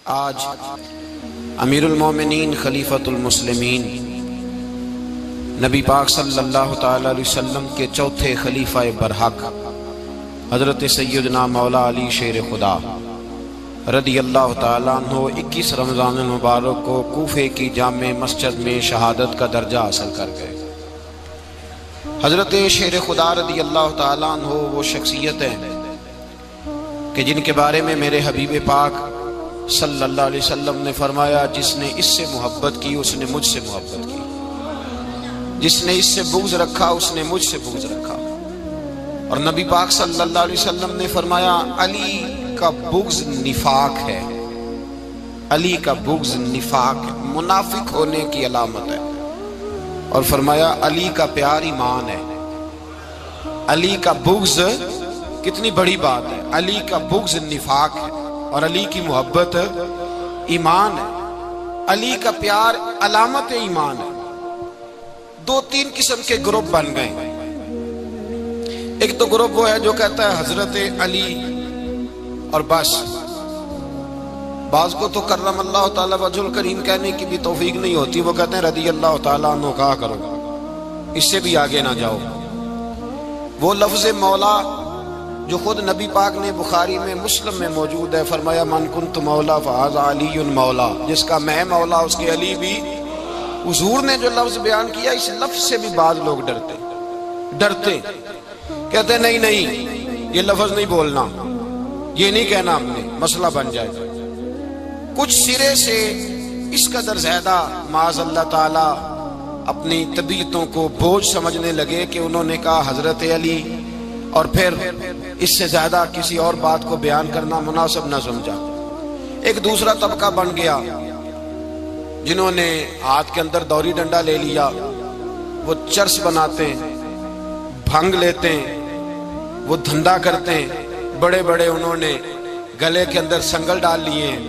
آج امیر المومنین خلیفۃ المسلمین نبی پاک صلی اللہ تعالی علیہ وسلم کے چوتھے خلیفہ برحق حضرت سیدنا مولا علی شیر خدا رضی اللہ تعالیٰ عنہ 21 رمضان المبارک کو کوفے کی جامع مسجد میں شہادت کا درجہ حاصل کر گئے۔ حضرت شیر خدا رضی اللہ تعالیٰ عنہ وہ شخصیت ہیں کہ جن کے بارے میں میرے حبیب پاک صلی اللہ علیہ وسلم نے فرمایا، جس نے اس سے محبت کی اس نے مجھ سے محبت کی، جس نے اس سے بغض رکھا اس نے مجھ سے بغض رکھا۔ اور نبی پاک صلی اللہ علیہ وسلم نے فرمایا، علی کا بغض نفاق ہے، علی کا بغض نفاق ہے، منافق ہونے کی علامت ہے۔ اور فرمایا علی کا پیار ایمان ہے، علی کا بغض کتنی بڑی بات ہے، علی کا بغض نفاق ہے اور علی کی محبت ایمان ہے، علی کا پیار علامت ایمان ہے۔ دو تین قسم کے گروپ بن گئے۔ ایک تو گروپ وہ ہے جو کہتا ہے حضرت علی اور بس، بعض کو تو کرم اللہ تعالیٰ وجہ الکریم کہنے کی بھی توفیق نہیں ہوتی، وہ کہتے ہیں رضی اللہ تعالیٰ عنہ کہا کرو، اس سے بھی آگے نہ جاؤ۔ وہ لفظ مولا جو خود نبی پاک نے بخاری میں مسلم میں موجود ہے، فرمایا من کنت مولا فہذا علی مولا، جس کا میں مولا اس کے علی بھی۔ حضور نے جو لفظ بیان کیا، اس لفظ سے بھی بعض لوگ ڈرتے کہتے نہیں نہیں یہ لفظ نہیں بولنا، یہ نہیں کہنا، ہم نے مسئلہ بن جائے گا۔ کچھ سرے سے اس قدر زیادہ معاذ اللہ تعالی اپنی طبیعتوں کو بوجھ سمجھنے لگے کہ انہوں نے کہا حضرت علی، اور پھر اس سے زیادہ کسی اور بات کو بیان کرنا مناسب نہ سمجھا۔ ایک دوسرا طبقہ بن گیا جنہوں نے ہاتھ کے اندر دوری ڈنڈا لے لیا، وہ چرس بناتے ہیں، بھنگ لیتے ہیں، وہ دھندا کرتے ہیں، بڑے بڑے انہوں نے گلے کے اندر سنگل ڈال لیے ہیں،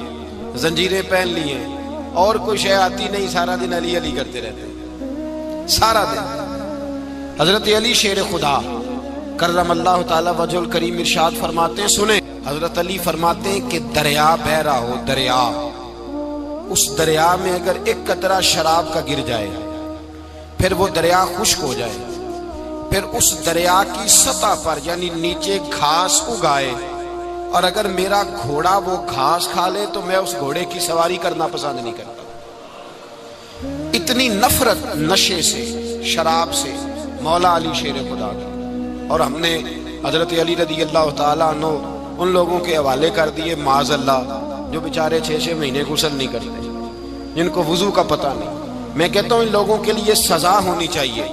زنجیریں پہن لیے ہیں، اور کوئی شے آتی نہیں، سارا دن علی علی کرتے رہتے ہیں سارا دن۔ حضرت علی شیر خدا کرم اللہ تعالی وجہ الکریم ارشاد فرماتے ہیں، سنیں، حضرت علی فرماتے ہیں کہ دریا بہ رہا ہو، دریا، اس دریا میں اگر ایک قطرہ شراب کا گر جائے، پھر وہ دریا خشک ہو جائے، پھر اس دریا کی سطح پر یعنی نیچے گھاس اگائے، اور اگر میرا گھوڑا وہ گھاس کھا لے تو میں اس گھوڑے کی سواری کرنا پسند نہیں کرتا۔ اتنی نفرت نشے سے، شراب سے مولا علی شیر خدا کی۔ اور ہم نے حضرت علی رضی اللہ تعالیٰ عنہ ان لوگوں کے حوالے کر دیے معاذ اللہ جو بیچارے 6 مہینے غسل نہیں کرتے، جن کو وضو کا پتہ نہیں۔ میں کہتا ہوں ان لوگوں کے لیے سزا ہونی چاہیے۔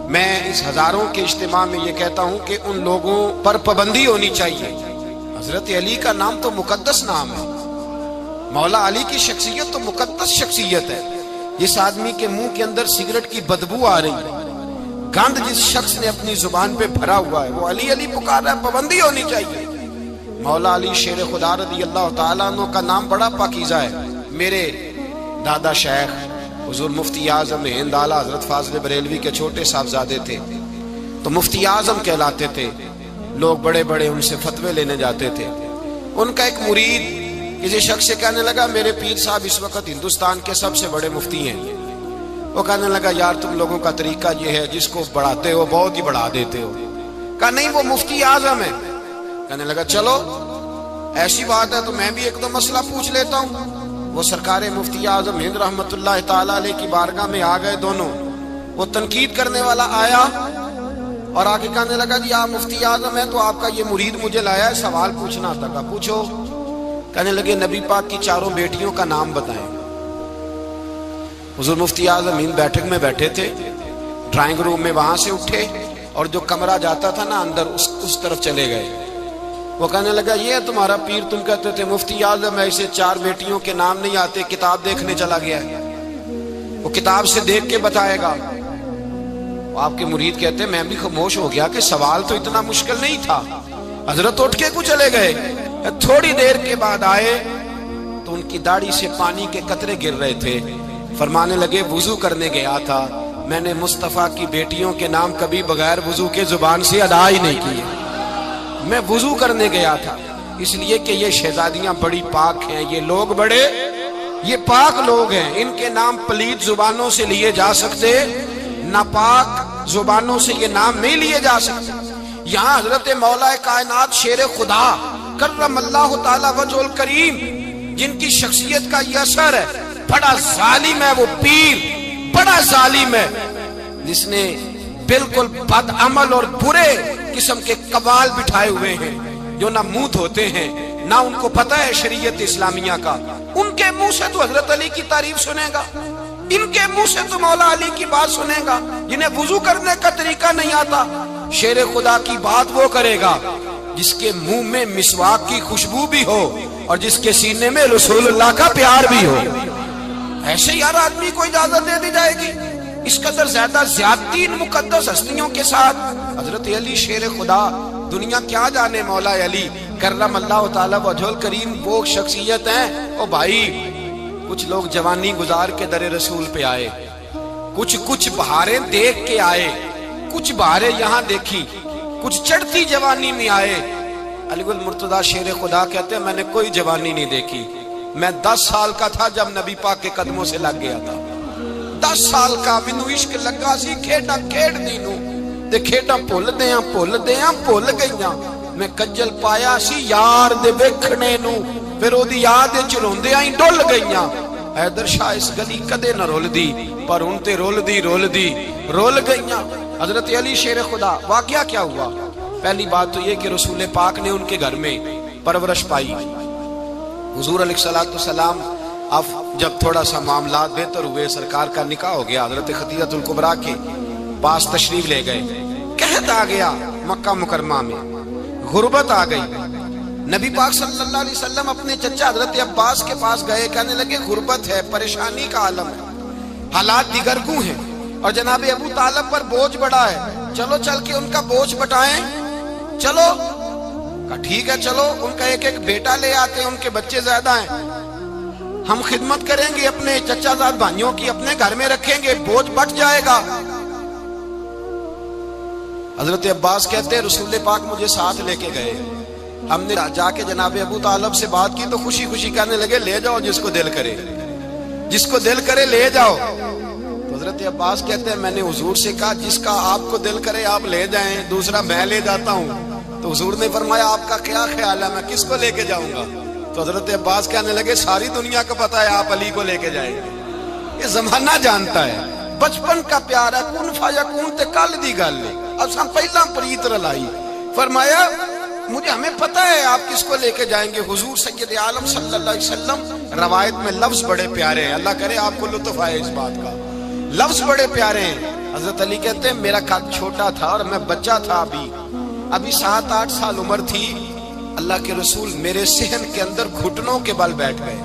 میں اس ہزاروں کے اجتماع میں یہ کہتا ہوں کہ ان لوگوں پر پابندی ہونی چاہیے۔ حضرت علی کا نام تو مقدس نام ہے، مولا علی کی شخصیت تو مقدس شخصیت ہے۔ جس آدمی کے منہ کے اندر سگریٹ کی بدبو آ رہی ہے، گند جس شخص نے اپنی زبان پہ بھرا ہوا ہے، وہ علی علی پکار رہا ہے، پابندی ہونی چاہیے۔ مولا علی شیر خدا رضی اللہ تعالیٰ عنہ کا نام بڑا پاکیزہ ہے۔ میرے دادا شیخ حضور مفتی اعظم ہند اعلیٰ حضرت فاضل بریلوی کے چھوٹے صاحبزادے تھے، تو مفتی اعظم کہلاتے تھے، لوگ بڑے بڑے ان سے فتوے لینے جاتے تھے۔ ان کا ایک مرید کسی شخص سے کہنے لگا، میرے پیر صاحب اس وقت ہندوستان کے سب سے بڑے مفتی ہیں۔ وہ کہنے لگا، یار تم لوگوں کا طریقہ یہ ہے، جس کو بڑھاتے ہو بہت ہی بڑھا دیتے ہو۔ کہا نہیں، وہ مفتی اعظم ہے۔ کہنے لگا چلو ایسی بات ہے تو میں بھی ایک دو مسئلہ پوچھ لیتا ہوں۔ وہ سرکار مفتی اعظم ہند رحمت اللہ تعالیٰ علیہ کی بارگاہ میں آ گئے دونوں۔ وہ تنقید کرنے والا آیا اور آگے کہنے لگا، جی آپ مفتی اعظم ہیں تو آپ کا یہ مرید مجھے لایا ہے، سوال پوچھنا تھا۔ کہا پوچھو۔ کہنے لگے نبی پاک کی 4 بیٹیوں کا نام بتائیں۔ حضور مفتی اعظم ہند بیٹھک میں بیٹھے تھے، ڈرائنگ روم میں، وہاں سے اٹھے اور جو کمرہ جاتا تھا نا اندر، اس طرف چلے گئے۔ وہ کہنے لگا، یہ ہے تمہارا پیر، تم کہتے تھے مفتی اعظم ہے، اسے 4 بیٹیوں کے نام نہیں آتے، کتاب دیکھنے چلا گیا ہے، وہ کتاب سے دیکھ کے بتائے گا۔ وہ آپ کے مرید کہتے ہیں میں بھی خاموش ہو گیا کہ سوال تو اتنا مشکل نہیں تھا۔ حضرت اٹھ کے کو چلے گئے، تھوڑی دیر کے بعد آئے تو ان کی داڑھی سے پانی کے قطرے گر رہے تھے۔ فرمانے لگے وضو کرنے گیا تھا، میں نے مصطفیٰ کی بیٹیوں کے نام کبھی بغیر وضو کے زبان سے ادا ہی نہیں کیے، میں وضو کرنے گیا تھا۔ اس لیے کہ یہ شہزادیاں بڑی پاک ہیں، یہ لوگ بڑے یہ پاک لوگ ہیں، ان کے نام پلید زبانوں سے لیے جا سکتے، ناپاک زبانوں سے یہ نام نہیں لیے جا سکتے۔ یہاں حضرت مولا کائنات شیر خدا کرم اللہ تعالی وجہ الکریم، جن کی شخصیت کا یہ اثر ہے، بڑا ظالم ہے وہ پیر، بڑا ظالم ہے جس نے بالکل بد عمل اور برے قسم کے قوال بٹھائے ہوئے ہیں، جو نہ منہ دھوتے ہیں نہ ان کو پتہ ہے شریعت اسلامیہ کا۔ ان کے منہ سے تو حضرت علی کی تعریف سنے گا، ان کے منہ سے تو مولا علی کی بات سنے گا، جنہیں وضو کرنے کا طریقہ نہیں آتا۔ شیر خدا کی بات وہ کرے گا جس کے منہ میں مسواک کی خوشبو بھی ہو اور جس کے سینے میں رسول اللہ کا پیار بھی ہو۔ ایسے ہی ہر آدمی کو اجازت دے دی جائے گی؟ اس قدر زیادہ زیادتی ان مقدس ہستیوں کے ساتھ۔ حضرت علی شیر خدا، دنیا کیا جانے مولا علی کرم اللہ تعالی وجہ الکریم وہ شخصیت ہیں۔ او بھائی، کچھ لوگ جوانی گزار کے در رسول پہ آئے، کچھ بہاریں دیکھ کے آئے، کچھ بہاریں یہاں دیکھی، کچھ چڑھتی جوانی میں آئے۔ علی گل مرتضیٰ شیر خدا کہتے ہیں میں نے کوئی جوانی نہیں دیکھی، میں 10 سال کا تھا جب نبی پاک کے قدموں سے لگ گیا تھا، 10 سال کا مینوں عشق لگا سی، کھیڈا کھیڈ دی نو تے کھیڈا بھول گئیاں، میں کجل پایا سی یار دے ویکھنے نو، پھر او دی یاد وچ روندیاں ہی ڈل گئیاں۔ حیدر شاہ اس گلی کدے نہ رول دی، پر ہن تے رول دی رول گئیاں۔ حضرت علی شیر خدا، واقعہ کیا ہوا؟ پہلی بات تو یہ کہ رسول پاک نے ان کے گھر میں پرورش پائی۔ حضور علیہ السلام اب جب تھوڑا سا معاملات بہتر ہوئے، سرکار کا نکاح ہو گیا، حضرت خدیجہ الکبریٰ کے پاس تشریف لے گئے۔ قحط آ گیا مکہ مکرمہ میں، غربت آ گئی۔ نبی پاک صلی اللہ علیہ وسلم اپنے چچا حضرت عباس کے پاس گئے، کہنے لگے غربت ہے، پریشانی کا عالم ہے، حالات دیگرگوں ہیں، اور جناب ابو طالب پر بوجھ بڑا ہے، چلو چل کے ان کا بوجھ بٹائیں۔ چلو کہا ٹھیک ہے، چلو ان کا ایک بیٹا لے آتے ہیں، ان کے بچے زیادہ ہیں، ہم خدمت کریں گے اپنے چچا زاد بھائیوں کی، اپنے گھر میں رکھیں گے، بوجھ بٹ جائے گا۔ حضرت عباس کہتے ہیں رسول پاک مجھے ساتھ لے کے گئے، ہم نے جا کے جناب ابو طالب سے بات کی تو خوشی خوشی کہنے لگے لے جاؤ جس کو دل کرے لے جاؤ۔ تو حضرت عباس کہتے ہیں میں نے حضور سے کہا جس کا آپ کو دل کرے آپ لے جائیں، دوسرا میں لے جاتا ہوں۔ تو حضور نے فرمایا آپ کا کیا خیال ہے، میں کس کو لے کے جاؤں گا؟ تو حضرت عباس کہنے لگے ساری دنیا کو پتا ہے آپ علی کو لے کے جائیں گے، یہ زمانہ جانتا ہے، بچپن کا پیار ہے، کن فیکون تے کل دی گل ہے، اب ہم پہلا پریت رلائی۔ فرمایا مجھے ہمیں پتہ ہے آپ کس کو لے کے جائیں گے، حضور سید عالم صلی اللہ علیہ وسلم۔ روایت میں لفظ بڑے پیارے ہیں، اللہ کرے آپ کو لطف آئے اس بات کا، لفظ بڑے پیارے ہیں۔ حضرت علی کہتے ہیں میرا قد چھوٹا تھا اور میں بچہ تھا، ابھی 7-8 سال عمر تھی، اللہ کے رسول میرے صحن کے اندر گھٹنوں کے بل بیٹھ گئے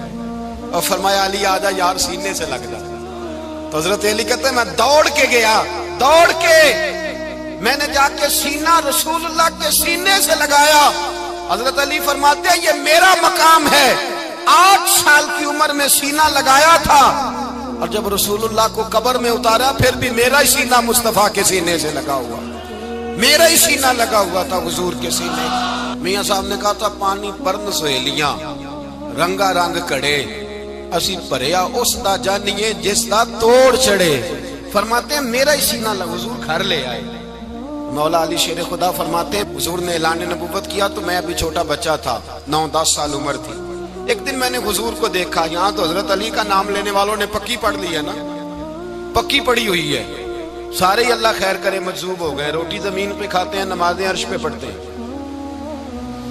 اور فرمایا علی آجا یار سینے سے لگ جا۔ تو حضرت علی کہتے ہیں میں دوڑ کے گیا، میں نے جا کے سینہ رسول اللہ کے سینے سے لگایا۔ حضرت علی فرماتے ہیں یہ میرا مقام ہے، 8 سال کی عمر میں سینہ لگایا تھا، اور جب رسول اللہ کو قبر میں اتارا پھر بھی میرا ہی سینہ مصطفیٰ کے سینے سے لگا ہوا، میرا ہی سینہ لگا ہوا تھا حضور کے سینے۔ میاں صاحب نے کہا تھا پانی پرن سہیلیاں رنگا رنگ کڑے، اسی پریا اس دا جانیے جس دا توڑ چڑھے۔ فرماتے ہیں میرا ہی سینہ لگا، حضور گھر لے آئے۔ مولا علی شیر خدا فرماتے ہیں حضور نے اعلان نبوت کیا تو میں ابھی چھوٹا بچہ تھا، 9-10 سال عمر تھی۔ ایک دن میں نے حضور کو دیکھا، یہاں تو حضرت علی کا نام لینے والوں نے پکی پڑھ لی ہے نا، پکی پڑھی ہوئی ہے، سارے ہی اللہ خیر کرے مجذوب ہو گئے، روٹی زمین پہ کھاتے ہیں، نمازیں عرش پہ پڑھتے ہیں،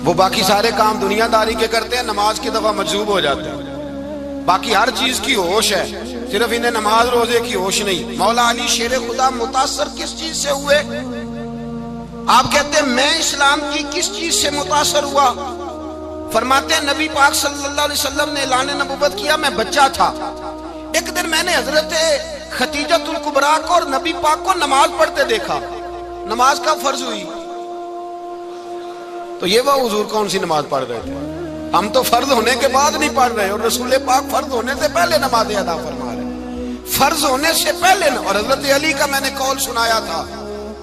وہ باقی سارے کام دنیا داری کے کرتے ہیں، نماز کی دفعہ مجذوب ہو جاتے ہیں، باقی ہر چیز کی ہوش ہے، صرف انہیں نماز روزے کی ہوش نہیں۔ مولا علی شیر خدا متاثر کس چیز سے ہوئے؟ آپ کہتے ہیں میں اسلام کی کس چیز سے متاثر ہوا؟ فرماتے ہیں نبی پاک صلی اللہ علیہ وسلم نے اعلان نبوت کیا، میں بچہ تھا، ایک دن میں نے حضرت خدیجہ الکبریٰ کو اور نبی پاک کو نماز پڑھتے دیکھا، نماز کا فرض ہوئی تو یہ وہ حضور کون سی نماز پڑھ رہے تھے؟ ہم تو فرض ہونے کے بعد نہیں پڑھ رہے، اور رسول پاک فرض ہونے سے پہلے نماز ادا فرما رہے، فرض ہونے سے پہلے۔ اور حضرت علی کا میں نے قول سنایا تھا،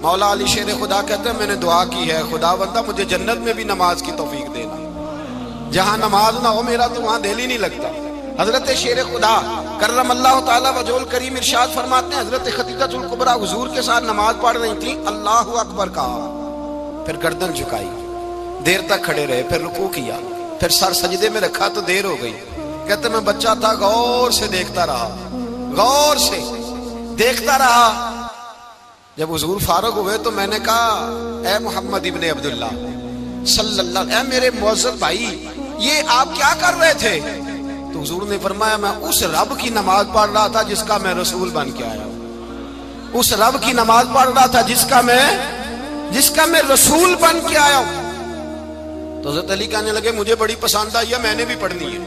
مولا علی شیر خدا کہتے ہیں میں نے دعا کی ہے خدا بندہ مجھے جنت میں بھی نماز کی توفیق دینا، جہاں نماز نہ ہو میرا تو وہاں دل ہی نہیں لگتا۔ حضرت شیر خدا کرم اللہ تعالیٰ وجہہ الکریم ارشاد فرماتے ہیں حضرت خدیجہ الکبریٰ حضور کے ساتھ نماز پڑھ رہی تھیں، اللہ اکبر کہا، پھر گردن جھکائی، دیر تک کھڑے رہے، پھر رکوع کیا، پھر سر سجدے میں رکھا تو دیر ہو گئی۔ کہتے میں بچہ تھا، غور سے دیکھتا رہا، غور سے دیکھتا رہا۔ جب حضور فارغ ہوئے تو میں نے کہا اے محمد ابن عبداللہ صلی اللہ، اے میرے معزز بھائی یہ آپ کیا کر رہے تھے؟ تو حضور نے فرمایا میں اس رب کی نماز پڑھ رہا تھا جس کا میں رسول بن کے آیا ہوں، اس رب کی نماز پڑھ رہا تھا جس کا میں رسول بن کے آیا ہوں۔ تو حضرت علی کہنے لگے مجھے بڑی پسند آئی ہے، میں نے بھی پڑھنی ہے۔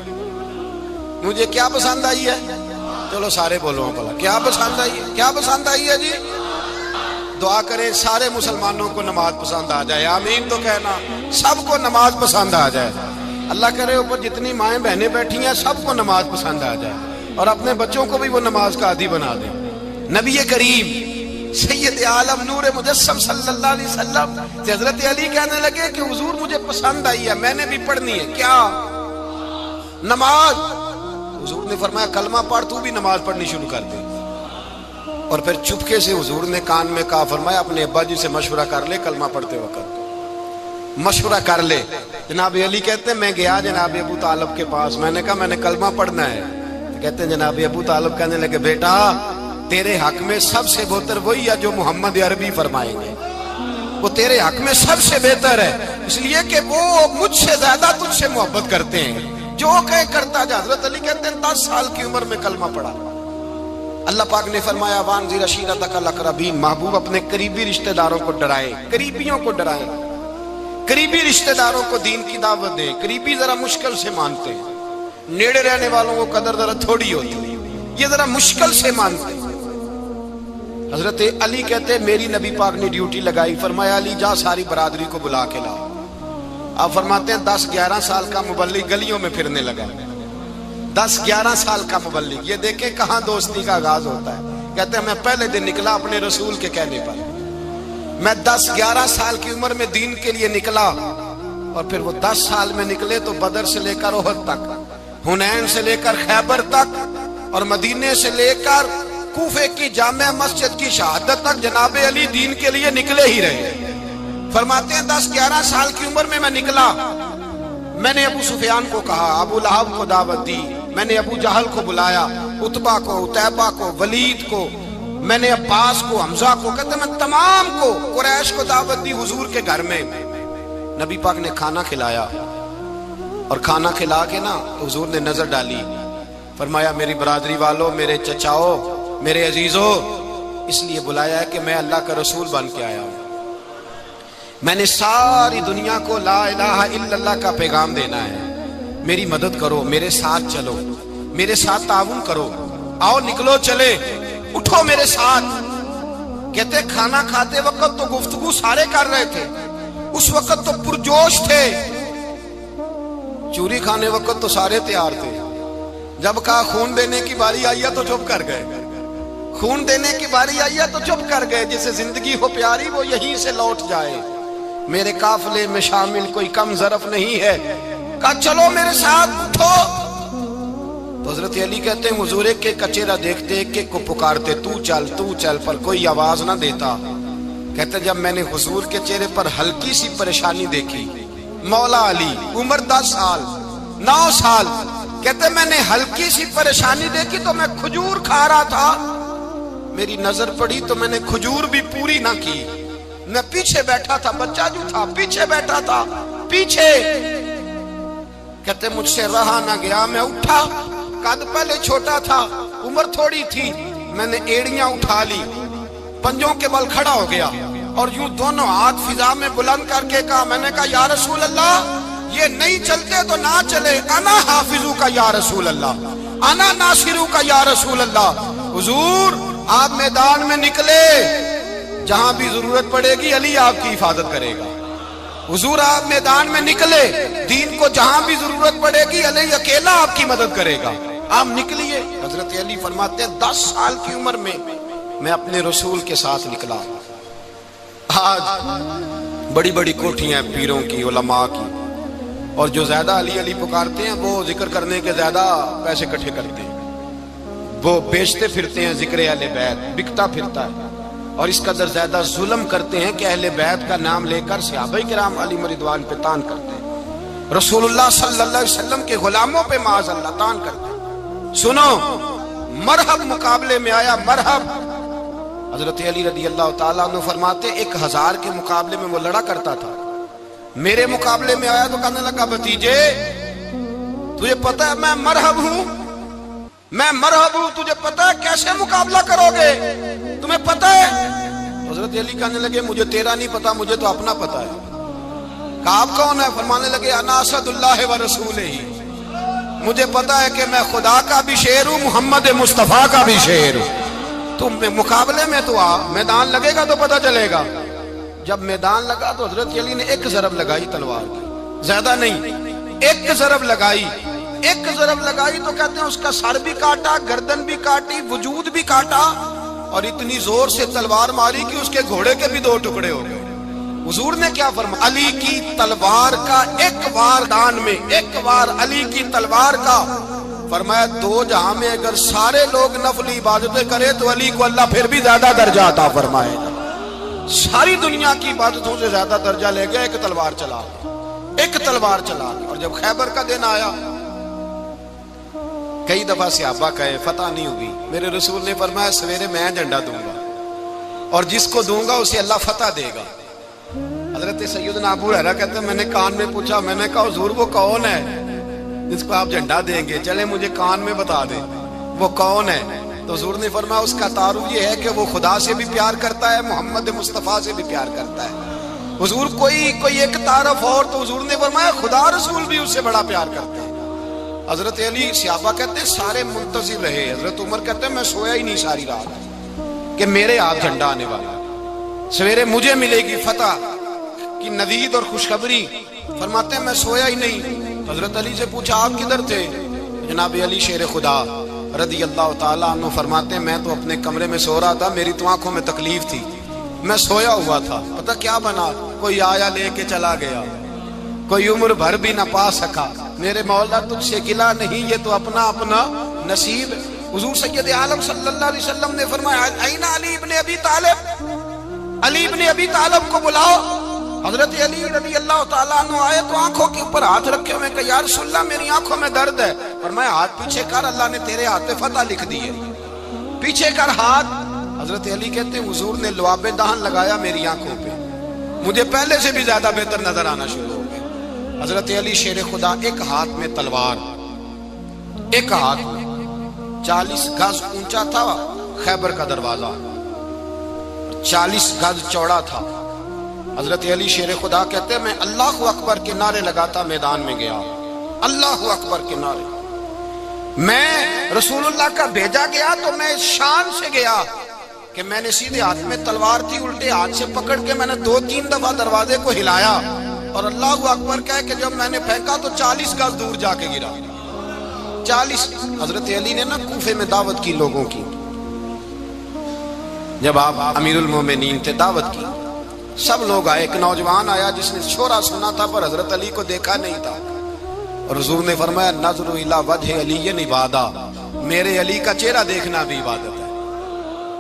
مجھے کیا پسند آئی ہے؟ چلو سارے بولو بھلا کیا پسند آئی ہے؟ کیا پسند آئی ہے جی؟ دعا کریں سارے مسلمانوں کو نماز پسند آ جائے، آمین تو کہنا، سب کو نماز پسند آ جائے۔ اللہ کرے اوپر جتنی مائیں بہنیں بیٹھی ہیں سب کو نماز پسند آ جائے، اور اپنے بچوں کو بھی وہ نماز کا عادی بنا دیں۔ نبی کریم سید عالم نور مجسم صلی اللہ علیہ وسلم سے حضرت علی کہنے لگے کہ حضور مجھے پسند آئی ہے، میں نے بھی پڑھنی ہے۔ کیا؟ نماز۔ حضور نے فرمایا کلمہ پڑھ، تو بھی نماز پڑھنی شروع کر دے۔ اور پھر چپکے سے حضور نے کان میں کہا، فرمایا اپنے ابا جی سے مشورہ کر لے، کلمہ پڑھتے وقت مشورہ کر لے۔ جناب علی کہتے ہیں میں گیا جناب ابو طالب کے پاس، میں نے کہا میں نے کلمہ پڑھنا ہے۔ کہتے ہیں جناب ابو طالب کہنے لگے بیٹا تیرے حق میں سب سے بہتر وہی ہے جو محمد عربی فرمائیں گے، وہ تیرے حق میں سب سے بہتر ہے، اس لیے کہ وہ مجھ سے زیادہ تجھ سے محبت کرتے ہیں، جو کہے کرتا جا۔ حضرت علی کہتے ہیں 10 سال کی عمر میں کلمہ پڑھا۔ اللہ پاک نے فرمایا وانذر عشیرتک الاقربین، محبوب اپنے قریبی رشتہ داروں کو ڈرائے، قریبیوں کو ڈرائے، قریبی رشتہ داروں کو دین کی دعوت دیں۔ قریبی ذرا مشکل سے مانتے ہیں، نیڑے رہنے والوں کو قدر ذرا تھوڑی ہوتی ہے، یہ ذرا مشکل سے مانتے ہیں۔ حضرت علی کہتے ہیں میری نبی پاک نے ڈیوٹی لگائی، فرمایا علی جا ساری برادری کو بلا کے لا۔ آپ فرماتے ہیں 10-11 سال کا مبلغ گلیوں میں پھرنے لگا، 10-11 سال کا مبلغ، یہ دیکھیں کہاں دوستی کا آغاز ہوتا ہے۔ کہتے ہیں میں پہلے دن نکلا اپنے رسول کے کہنے پر، میں 10-11 سال کی عمر میں دین کے لیے نکلا، اور پھر وہ 10 سال میں نکلے تو بدر سے لے کر احد تک، حنین سے لے کر خیبر تک، اور مدینے سے لے کر کوفے کی جامع مسجد کی شہادت تک جناب علی دین کے لیے نکلے ہی رہے۔ فرماتے ہیں 10-11 سال کی عمر میں میں نکلا، میں نے ابو سفیان کو کہا، ابو لہب کو دعوت دی، میں نے ابو جہل کو بلایا، عتبہ کو، عتیبہ کو، ولید کو، میں نے عباس کو، حمزہ کو، کہتے میں تمام کو، قریش کو دعوت دی حضور کے گھر میں۔ نبی پاک نے کھانا کھلایا، اور کھانا کھلا کے نا حضور نے نظر ڈالی، فرمایا میری برادری والوں، میرے چچاؤ، میرے عزیزو، اس لیے بلایا ہے کہ میں اللہ کا رسول بن کے آیا ہوں، میں نے ساری دنیا کو لا الہ الا اللہ کا پیغام دینا ہے، میری مدد کرو، میرے ساتھ چلو، میرے ساتھ تعاون کرو، آؤ نکلو چلے، اٹھو میرے ساتھ۔ کہتے کھانا کھاتے وقت تو گفتگو سارے کر رہے تھے، اس وقت تو پرجوش تھے، چوری کھانے وقت تو سارے تیار تھے، جب کہا خون دینے کی باری آئی ہے تو چپ کر گئے، خون دینے کی باری آئی ہے تو چپ کر گئے، جسے زندگی ہو پیاری وہ یہیں سے لوٹ جائے، میرے قافلے میں شامل کوئی کم ظرف نہیں ہے، کہا چلو میرے ساتھ اٹھو۔ تو حضرت علی کہتے ہیں حضور ایک ایک کا چہرہ دیکھتے، ایک ایک کو پکارتے، تو چل، پر کوئی آواز نہ دیتا۔ کہتے جب میں نے حضور کے چہرے پر ہلکی سی پریشانی دیکھی، مولا علی عمر 10 سال 9 سال، کہتے میں نے ہلکی سی پریشانی دیکھی تو میں کھجور کھا رہا تھا، میری نظر پڑی تو میں نے کھجور بھی پوری نہ کی، میں پیچھے بیٹھا تھا، بچہ جو تھا پیچھے بیٹھا تھا، پیچھے۔ کہتے مجھ سے رہا نہ گیا، میں اٹھا، قد پہلے چھوٹا تھا، عمر تھوڑی تھی، میں نے ایڑیاں اٹھا لی، پنجوں کے بل کھڑا ہو گیا، اور یوں دونوں ہاتھ فضا میں بلند کر کے کہا، میں نے کہا یا رسول اللہ یہ نہیں چلتے تو نہ چلے، انا حافظو کا یا رسول اللہ، انا ناصرو کا یا رسول اللہ۔ حضور آپ میدان میں نکلے، جہاں بھی ضرورت پڑے گی علی آپ کی حفاظت کرے گا۔ حضور آپ میدان میں نکلے، دین کو جہاں بھی ضرورت پڑے گی علی اکیلا آپ کی مدد کرے گا، آپ نکلیے۔ حضرت علی فرماتے ہیں 10 سال کی عمر میں میں اپنے رسول کے ساتھ نکلا۔ آج بڑی بڑی کوٹھیاں پیروں کی، علماء کی، اور جو زیادہ علی علی پکارتے ہیں وہ ذکر کرنے کے زیادہ پیسے اکٹھے کرتے ہیں، وہ بیچتے پھرتے ہیں ذکر اہل بیت، بکتا پھرتا ہے، اور اس قدر زیادہ ظلم کرتے ہیں کہ اہل بیت کا نام لے کر صحابہ کرام علی رضوان پہ تان کرتے ہیں، رسول اللہ صلی اللہ علیہ وسلم کے غلاموں پہ معاذ اللہ تان کرتے ہیں۔ سنو، مرحب مقابلے میں آیا، مرحب۔ حضرت علی رضی اللہ تعالیٰ عنہ فرماتے 1000 کے مقابلے میں وہ لڑا کرتا تھا، میرے مقابلے میں آیا تو کہنے لگا بھتیجے تجھے پتہ ہے میں مرحب ہوں، میں مرحب ہوں، تجھے پتہ ہے کیسے مقابلہ کرو گے، تمہیں پتہ ہے؟ حضرت علی کہنے لگے مجھے تیرا نہیں پتا، مجھے تو اپنا پتا ہے۔ کہا آپ کون ہے؟ فرمانے لگے انا اسد اللہ و رسولہ، مجھے پتا ہے کہ میں خدا کا بھی شیر ہوں، محمد مصطفیٰ کا بھی شیر ہوں۔ تم مقابلے میں تو آ، میدان لگے گا تو پتہ چلے گا۔ جب میدان لگا تو حضرت علی نے ایک ضرب لگائی تلوار کی، زیادہ نہیں، ایک ضرب لگائی، ایک ضرب لگائی تو کہتے ہیں اس کا سر بھی کاٹا، گردن بھی کاٹی، وجود بھی کاٹا، اور اتنی زور سے تلوار ماری کہ اس کے گھوڑے کے بھی 2 ٹکڑے ہو گئے۔ حضور نے کیا فرمایا؟ علی کی تلوار کا ایک وار دان میں، ایک وار علی کی تلوار کا، فرمایا 2 جہاں میں اگر سارے لوگ نفلی عبادتیں کرے تو علی کو اللہ پھر بھی زیادہ درجہ عطا فرمائے گا۔ ساری دنیا کی عبادتوں سے زیادہ درجہ لے گیا، ایک تلوار چلا، ایک تلوار چلا۔ اور جب خیبر کا دن آیا، کئی دفعہ صحابہ کہے فتح نہیں ہوگی، میرے رسول نے فرمایا سویرے میں جھنڈا دوں گا، اور جس کو دوں گا اسے اللہ فتح دے گا۔ حضرت سیدنا ابو ہریرہ کہتے ہیں میں نے کان میں پوچھا، میں نے کہا حضور وہ کون ہے جس کو آپ جھنڈا دیں گے؟ چلے مجھے کان میں بتا دیں وہ کون ہے۔ تو حضور نے فرمایا اس کا تعارف یہ ہے کہ وہ خدا سے بھی پیار کرتا ہے، محمد مصطفیٰ سے بھی پیار کرتا ہے۔ حضور کوئی ایک تعارف اور، تو حضور نے فرمایا خدا رسول بھی اس سے بڑا پیار کرتے ہیں۔ حضرت علی، صحابہ کہتے ہیں سارے منتظر رہے، حضرت عمر کہتے ہیں میں سویا ہی نہیں ساری رات کہ میرے ہاتھ جھنڈا آنے والا، سویرے مجھے ملے گی فتح کی نوید اور خوشخبری۔ فرماتے ہیں میں سویا ہی نہیں۔ حضرت علی سے پوچھا آپ کدھر تھے؟ جناب علی شیر خدا رضی اللہ تعالیٰ عنہ فرماتے ہیں میں تو اپنے کمرے میں سو رہا تھا، میری تو آنکھوں میں تکلیف تھی، میں سویا ہوا تھا، پتہ کیا بنا، کوئی آیا لے کے چلا گیا، کوئی عمر بھر بھی نہ پا سکا، میرے مولا تجھ سے گلا نہیں، یہ تو اپنا اپنا نصیب۔ حضور سید عالم صلی اللہ علیہ وسلم نے فرمایا این علی ابن ابی طالب، علی ابن ابی طالب کو بلاؤ۔ حضرت علی رضی اللہ تعالیٰ عنہ آئے تو آنکھوں کے اوپر ہاتھ رکھے ہوئے کہ یا رسول اللہ میری آنکھوں میں درد ہے۔ فرمایا ہاتھ پیچھے کر، اللہ نے تیرے ہاتھ پہ فتح لکھ دی ہے، پیچھے کر ہاتھ۔ حضرت علی کہتے ہیں حضور نے لعاب دہن لگایا میری آنکھوں پہ، مجھے پہلے سے بھی زیادہ بہتر نظر آنا شروع ہو گیا۔ حضرت علی شیر خدا، ایک ہاتھ میں تلوار، ایک ہاتھ 40 گز اونچا تھا خیبر کا دروازہ، 40 گز چوڑا تھا۔ حضرت علی شیر خدا کہتے ہیں میں اللہ اکبر کے نعرے لگاتا میدان میں گیا، اللہ اکبر کے نعرے۔ میں رسول اللہ کا بھیجا گیا تو میں شان سے گیا کہ میں نے سیدھے ہاتھ میں تلوار تھی، الٹے ہاتھ سے پکڑ کے میں نے 2-3 دفعہ دروازے کو ہلایا، اور اللہ اکبر کہہ کہ جب میں نے پھینکا تو 40 گز دور جا کے گرا، 40۔ حضرت علی نے نا کوفے میں دعوت کی لوگوں کی، جب آپ امیر المومنین تھے، دعوت کی، سب لوگ آئے۔ ایک نوجوان آیا جس نے شورا سنا تھا پر حضرت علی کو دیکھا نہیں تھا، اور حضور نے فرمایا نظر الی وجہ علی عبادہ، میرے علی کا چہرہ دیکھنا بھی عبادت ہے۔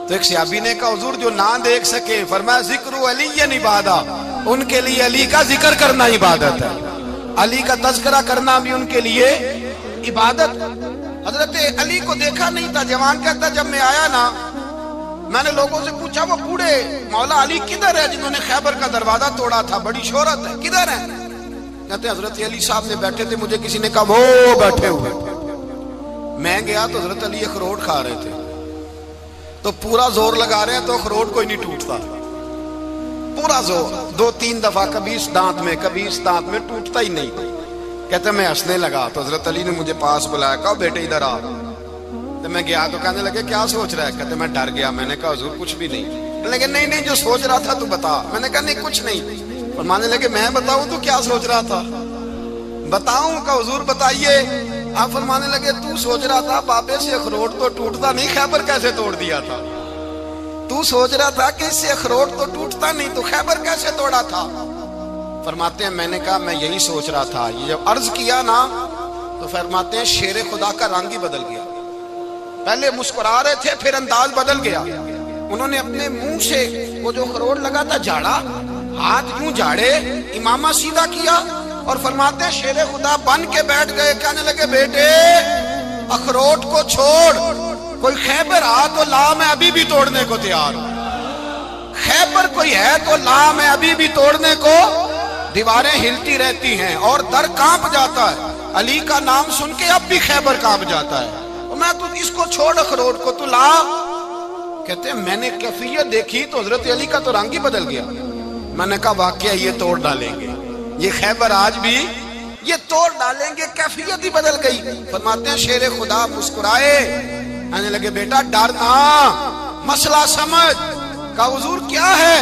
تو ایک صحابی نے کہا حضور جو نہ دیکھ سکے، فرمایا ذکر علی عبادہ، ان کے لیے علی کا ذکر کرنا عبادت ہے، علی کا تذکرہ کرنا بھی ان کے لیے عبادت۔ حضرت علی کو دیکھا نہیں تھا۔ جوان کہتا جب میں آیا نا، میں نے لوگوں سے پوچھا وہ بوڑھے مولا علی کدھر ہے جنہوں نے خیبر کا دروازہ توڑا تھا، بڑی شہرت ہے، کدھر ہے؟ کہتے ہیں حضرت علی صاحب نے بیٹھے تھے، مجھے کسی نے کہا وہ بیٹھے ہوئے۔ میں گیا تو حضرت علی اخروٹ کھا رہے تھے، تو پورا زور لگا رہے ہیں تو اخروٹ کوئی نہیں ٹوٹتا، پورا زور 2-3 دفعہ، کبھی اس دانت میں کبھی اس دانت میں، ٹوٹتا ہی نہیں۔ کہتے میں ہنسنے لگا تو حضرت علی نے مجھے پاس بلایا، کہا بیٹے ادھر آ۔ تو میں گیا تو کہنے لگے کیا سوچ رہا ہے؟ کہتے میں ڈر گیا۔ میں نے کہا حضور کچھ بھی نہیں۔ لیکن نہیں جو سوچ رہا تھا تو بتا۔ میں نے کہا نہیں کچھ نہیں۔ فرمانے لگے میں بتاؤں تو کیا سوچ رہا تھا؟ بتاؤں؟ کہ حضور بتائیے۔ آپ فرمانے لگے تو سوچ رہا تھا بابے سے اخروٹ تو ٹوٹتا نہیں، خیبر کیسے توڑ دیا تھا؟ تو سوچ رہا تھا کہ اس سے اخروٹ تو ٹوٹتا نہیں تو خیبر کیسے توڑا تھا؟ فرماتے ہیں میں نے کہا میں یہی سوچ رہا تھا. یہ جب عرض کیا نا تو فرماتے ہیں شیر خدا کا رنگ ہی بدل گیا. پہلے مسکرا رہے تھے پھر انداز بدل گیا. انہوں نے اپنے منہ سے وہ جو خروٹ لگا تھا جھاڑا, ہاتھ یوں جھاڑے, امامہ سیدھا کیا اور فرماتے ہیں شیر خدا بن کے بیٹھ گئے. کہنے لگے بیٹے اخروٹ کو چھوڑ, کوئی خیبر آ تو لا, میں ابھی بھی توڑنے کو تیار ہوں. خیبر کوئی ہے تو لا, میں ابھی بھی توڑنے کو. دیواریں ہلتی رہتی ہیں اور در کانپ جاتا ہے. علی کا نام سن کے اب بھی خیبر کانپ جاتا ہے. میں تو اس کو چھوڑ اخروٹ کو تو لا. کہتے ہیں میں نے کیفیت دیکھی تو حضرت علی کا تو رنگ ہی بدل گیا. میں نے کہا واقعہ یہ توڑ ڈالیں گے, یہ خیبر آج بھی یہ توڑ ڈالیں گے, کیفیت ہی بدل گئی. فرماتے ہیں شیر خدا مسکرائے, کہنے لگے بیٹا ڈرنا, مسئلہ سمجھ. کہا حضور کیا ہے؟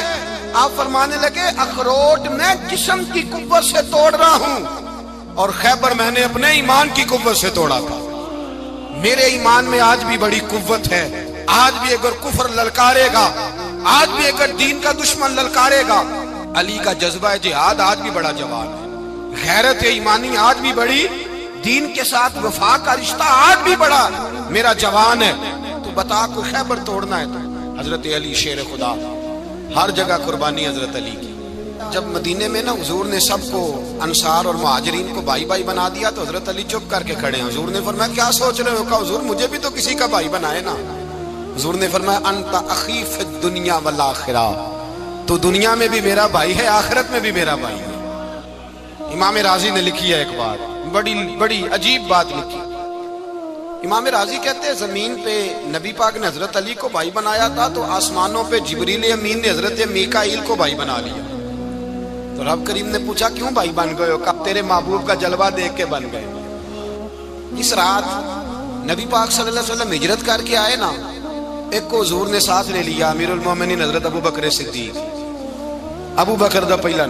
آپ فرمانے لگے اخروٹ میں جسم کی قوت سے توڑ رہا ہوں اور خیبر میں نے اپنے ایمان کی قوت سے توڑا تھا. میرے ایمان میں آج بھی بڑی قوت ہے. آج بھی اگر کفر للکارے گا, آج بھی اگر دین کا دشمن للکارے گا, علی کا جذبہ جہاد آج بھی بڑا جوان ہے. غیرت ایمانی آج بھی بڑی, دین کے ساتھ وفا کا رشتہ آج بھی بڑا میرا جوان ہے. تو بتا کو خیبر توڑنا ہے تو حضرت علی شیر خدا, ہر جگہ قربانی حضرت علی کی. جب مدینے میں نا حضور نے سب کو انصار اور مہاجرین کو بھائی بھائی بنا دیا تو حضرت علی چپ کر کے کھڑے ہیں. حضور نے فرمایا کیا سوچ رہے ہو؟ کہا حضور مجھے بھی تو کسی کا بھائی بنائے نا. حضور نے فرمایا انت اخی فی الدنیا والآخرہ, تو دنیا میں بھی میرا بھائی ہے, آخرت میں بھی میرا بھائی ہے. امام راضی نے لکھی ہے ایک بات, بڑی عجیب بات لکھی. امام راضی کہتے ہیں زمین پہ نبی پاک نے حضرت علی کو بھائی بنایا تھا تو آسمانوں پہ جبریل امین نے حضرت میکائیل کو بھائی بنا لیا. تو رب کریم نے پوچھا کیوں بھائی بن گئے ہو؟ کب تیرے محبوب کا جلوہ دیکھ کے بن گئے. اس رات نبی پاک صلی اللہ علیہ وسلم ہجرت کر کے آئے نا, ایک کو حضور نے ساتھ لے لیا, امیر المومنین حضرت ابو بکر صدیق. ابو بکر دا پہلا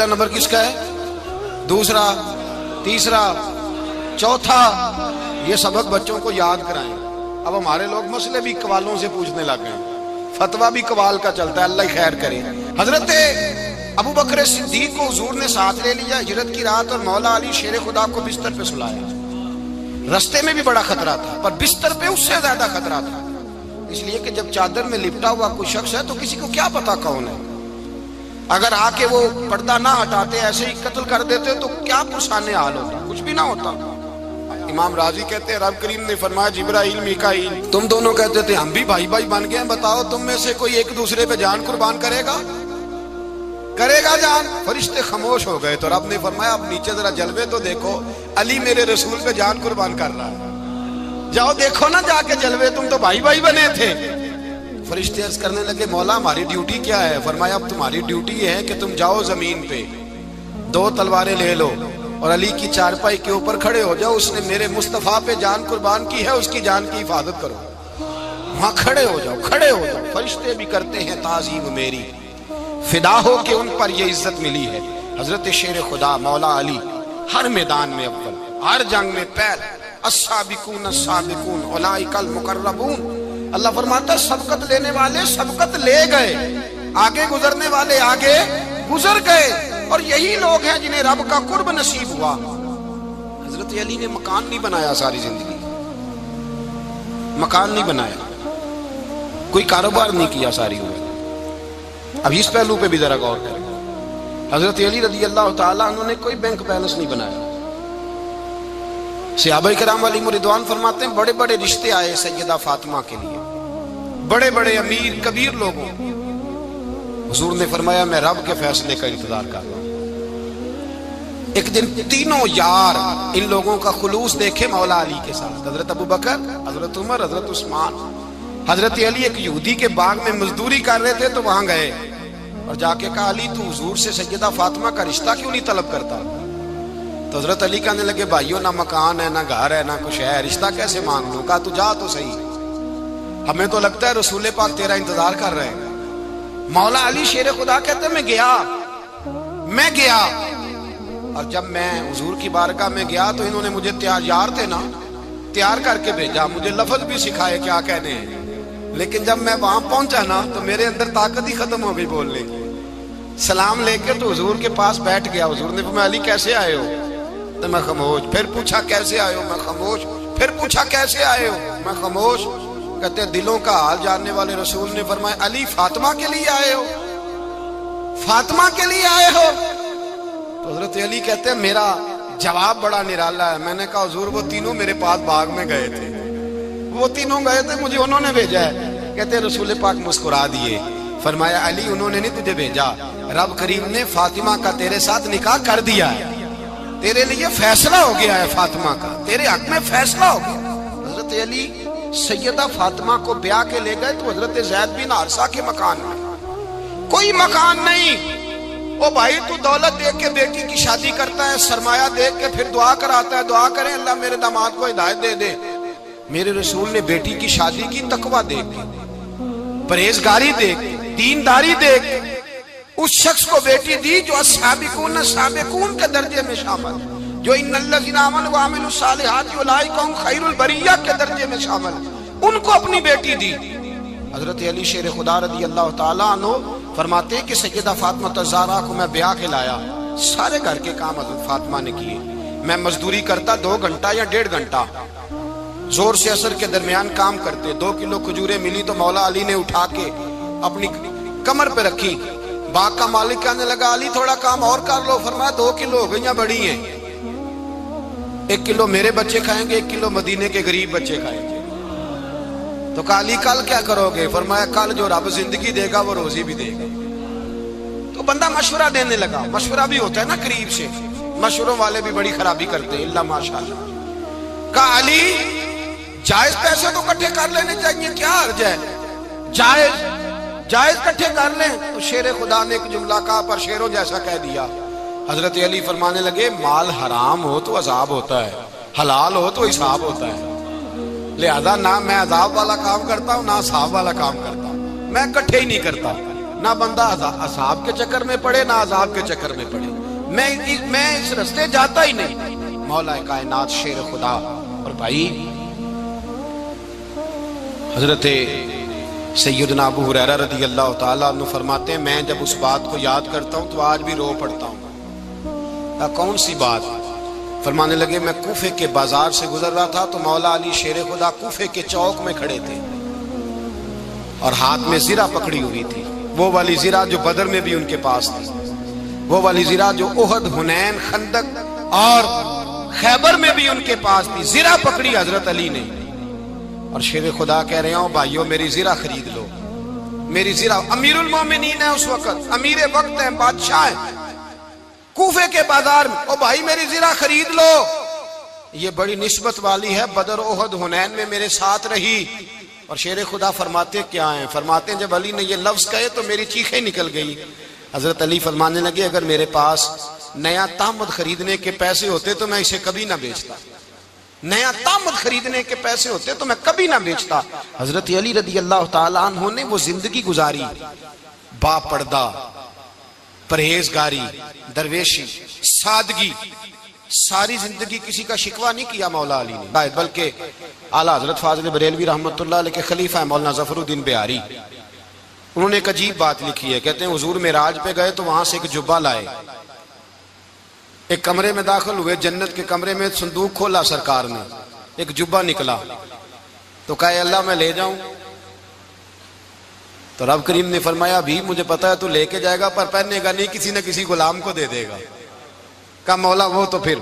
نمبر کس کا ہے؟ دوسرا, تیسرا, چوتھا. یہ سبق بچوں کو یاد کرائیں. اب ہمارے لوگ مسئلے بھی قوالوں سے پوچھنے لگ گئے, فتویٰ بھی قوال کا چلتا ہے, اللہ خیر کرے. حضرت ابو بکر صدیق کو حضور نے ساتھ لے لیا ہجرت کی رات, اور مولا علی شیر خدا کو بستر پہ سلایا. رستے میں بھی بڑا خطرہ تھا پر بستر پہ اس سے زیادہ خطرہ تھا, اس لیے کہ جب چادر میں لپٹا ہوا کوئی شخص ہے تو کسی کو کیا پتا کون ہے. اگر آ کے وہ پردہ نہ ہٹاتے ایسے ہی قتل کر دیتے تو کیا پرسانے حال ہوتا, کچھ بھی نہ ہوتا. امام راضی کہتے ہیں رب کریم نے فرمایا جبرائیل میکائیل تم دونوں کہتے تھے ہم بھی بھائی بھائی بن گئے ہیں, بتاؤ تم میں سے کوئی ایک دوسرے پہ جان قربان کرے گا جان؟ فرشتے خاموش ہو گئے. تو رب نے فرمایا اب نیچے ذرا جلوے تو دیکھو, علی میرے رسول پہ جان قربان کر رہا ہے, جاؤ دیکھو نا جا کے جلوے, تم تو بھائی بھائی بنے تھے. فرشتے عرض کرنے لگے مولا ہماری ڈیوٹی کیا ہے؟ فرمایا اب تمہاری ڈیوٹی یہ ہے کہ تم جاؤ زمین پہ 2 تلواریں لے لو اور علی کی چارپائی کے اوپر کھڑے ہو جاؤ. اس نے میرے مصطفیٰ پہ جان قربان کی ہے, اس کی جان کی حفاظت کرو. وہاں کھڑے ہو جاؤ. فرشتے بھی کرتے ہیں تعظیم میری, فدا ہو کہ ان پر یہ عزت ملی ہے. حضرت شیر خدا مولا علی ہر میدان میں اول, ہر جنگ میں پہل. السابقون السابقون اولئک المقربون. اللہ فرماتا سبقت لینے والے سبقت لے گئے, آگے گزرنے والے آگے گزر گئے, اور یہی لوگ ہیں جنہیں رب کا قرب نصیب ہوا. حضرت علی نے مکان نہیں بنایا ساری زندگی, مکان نہیں بنایا, کوئی کاروبار نہیں کیا ساری عمر. اب اس پہلو پہ بھی ذرا غور کریں. حضرت علی رضی اللہ تعالیٰ انہوں نے کوئی بینک بیلنس نہیں بنایا. صحابہ کرام علیہم رضوان فرماتے ہیں بڑے بڑے رشتے آئے سیدہ فاطمہ کے لیے, بڑے بڑے امیر کبیر لوگوں. حضور نے فرمایا میں رب کے فیصلے کا انتظار کر رہا ہوں. ایک دن تینوں یار ان لوگوں کا خلوص دیکھے مولا علی کے ساتھ, حضرت ابو بکر, حضرت عمر, حضرت عثمان. حضرت علی ایک یہودی کے باغ میں مزدوری کر رہے تھے تو وہاں گئے اور جا کے کہا علی تو حضور سے سیدہ فاطمہ کا رشتہ کیوں نہیں طلب کرتا؟ تو حضرت علی کہنے لگے بھائیو نہ مکان ہے نہ گھر ہے نہ کچھ ہے, رشتہ کیسے مانگ لوں؟ کہا تو جا تو صحیح, ہمیں تو لگتا ہے رسول پاک تیرا انتظار کر رہے ہیں. مولا علی شیر خدا کہتے ہیں میں گیا اور جب میں حضور کی بارگاہ میں گیا تو انہوں نے مجھے یار تھے نا تیار کر کے بھیجا, مجھے لفظ بھی سکھائے کیا کہنے ہیں, لیکن جب میں وہاں پہنچا نا تو میرے اندر طاقت ہی ختم ہو گئی بولنے کی. سلام لے کے تو حضور کے پاس بیٹھ گیا. حضور نے فرمایا علی کیسے آئے ہو؟ تو میں خاموش. پھر پوچھا کیسے آئے ہو؟ میں خاموش. پھر پوچھا کیسے آئے ہو؟ میں خاموش. کہتے ہیں دلوں کا حال جاننے والے رسول نے فرمایا علی فاطمہ کے لیے آئے ہو؟ فاطمہ کے لیے آئے ہو؟ تو حضرت علی کہتے ہیں میرا جواب بڑا نرالا ہے. میں نے کہا حضور وہ تینوں میرے پاس باغ میں گئے تھے, وہ تینوں گئے تھے, مجھے انہوں نے بھیجا ہے. کہتے ہیں رسول پاک مسکرا دیے, فرمایا علی انہوں نے نہیں تجھے بھیجا, رب کریم نے فاطمہ کا تیرے ساتھ نکاح کر دیا ہے, تیرے لیے فیصلہ ہو گیا ہے فاطمہ کا, تیرے حق میں فیصلہ ہو گیا. حضرت علی سیدہ فاطمہ کو بیاہ کے لے گئے تو حضرت زید بن حارثہ کے مکان میں, کوئی مکان نہیں. او بھائی تو دولت دیکھ کے بیٹی کی شادی کرتا ہے, سرمایہ دیکھ کے پھر دعا کراتا ہے, دعا کریں اللہ میرے داماد کو ہدایت دے دے. میرے رسول نے بیٹی کی شادی کی تقوی دیکھ کے, پرہیزگاری دیکھ کے, دینداری دیکھ کے اس شخص کو بیٹی دی جو السابقون السابقون کے درجے میں شامل, جو ان الذین آمنوا وعملوا الصالحات اولئک هم خیر البریہ کے درجے میں شامل, ان کو اپنی بیٹی دی. حضرت علی شیر خدا رضی اللہ تعالیٰ عنہ فرماتے کہ سیدہ فاطمہ الزہرا کو میں بیاہ کے لایا, سارے گھر کے کام حضرت فاطمہ نے کیے. میں مزدوری کرتا 2 گھنٹہ یا 1.5 گھنٹہ, زور سے اثر کے درمیان کام کرتے. 2 کلو کھجوریں ملی تو مولا علی نے اٹھا کے اپنی کمر پہ رکھی. باغ کا مالک کہنے لگا علی تھوڑا کام اور کر لو. فرمایا 2 کلو ہو گئیاں بڑی ہیں, 1 کلو میرے بچے کھائیں گے, 1 کلو مدینے کے غریب بچے کھائیں گے. تو کہا علی کل کیا کرو گے؟ فرمایا کل جو رب زندگی دے گا وہ روزی بھی دے گا. تو بندہ مشورہ دینے لگا. مشورہ بھی ہوتا ہے نا قریب سے, مشوروں والے بھی بڑی خرابی کرتے ہیں, اللہ ماشاءاللہ. کہا علی جائز پیسے تو کٹھے کر لینے چاہیے, کیا حرج ہے, جائز کٹھے کر لیں. تو شیر خدا نے ایک جملہ کہا پر شیروں جیسا کہہ دیا. حضرت علی فرمانے لگے مال حرام ہو تو عذاب ہوتا ہے, حلال ہو تو حساب ہوتا ہے. لہذا نہ میں عذاب والا کام کرتا ہوں نہ حساب والا کام کرتا ہوں, میں کٹھے ہی نہیں کرتا. نہ بندہ حساب کے چکر میں پڑے نہ عذاب کے چکر میں پڑے, میں اس رستے جاتا ہی نہیں. مولا کائنات شیر خدا. اور بھائی حضرت سیدنا ابو ہریرہ رضی اللہ تعالیٰ عنہ فرماتے ہیں میں جب اس بات کو یاد کرتا ہوں تو آج بھی رو پڑتا ہوں. کون سی بات؟ فرمانے لگے میں کوفے کے بازار سے گزر رہا تھا تو مولا علی شیر خدا کوفے کے چوک میں کھڑے تھے اور ہاتھ میں زرہ پکڑی ہوئی تھی, وہ والی زرہ جو بدر میں بھی ان کے پاس تھی, وہ والی زرہ جو احد, حنین, خندق اور خیبر میں بھی ان کے پاس تھی. زرہ پکڑی حضرت علی نے اور شیر خدا کہہ رہے ہوں بھائیو میری زرہ خرید لو. میری زرہ, امیر المومنین ہے اس وقت, امیر وقت ہے, بادشاہ ہے, کوفے کے بازار میں, او بھائی میری زرہ خرید لو. یہ بڑی نسبت والی ہے, بدر, احد, حنین میں میرے ساتھ رہی. اور شیر خدا فرماتے کیا ہیں؟ فرماتے ہیں جب علی نے یہ لفظ کہے تو میری چیخیں نکل گئی. حضرت علی فرمانے لگے اگر میرے پاس نیا تامد خریدنے کے پیسے ہوتے تو میں اسے کبھی نہ بیچتا, نیا تامد خریدنے کے پیسے ہوتے تو میں کبھی نہ بیچتا. حضرت علی رضی اللہ تعالیٰ عنہ نے وہ زندگی گزاری, با پردہ, پرہیزگاری, درویشی, سادگی, ساری زندگی کسی کا شکوہ نہیں کیا مولا علی نے, بلکہ اعلیٰ حضرت فاضل بریلوی رحمت اللہ علیہ کے خلیفہ ہے مولانا ظفر الدین بہاری, انہوں نے ایک عجیب بات لکھی ہے. کہتے ہیں حضور معراج پہ گئے تو وہاں سے ایک جبہ لائے, ایک کمرے میں داخل ہوئے, جنت کے کمرے میں صندوق کھولا سرکار نے, ایک جبہ نکلا تو کہا اللہ میں لے جاؤں. تو رب کریم نے فرمایا بھی مجھے پتا ہے تو لے کے جائے گا پر پہننے گا نہیں, کسی نہ کسی غلام کو دے دے گا. کہا مولا وہ تو پھر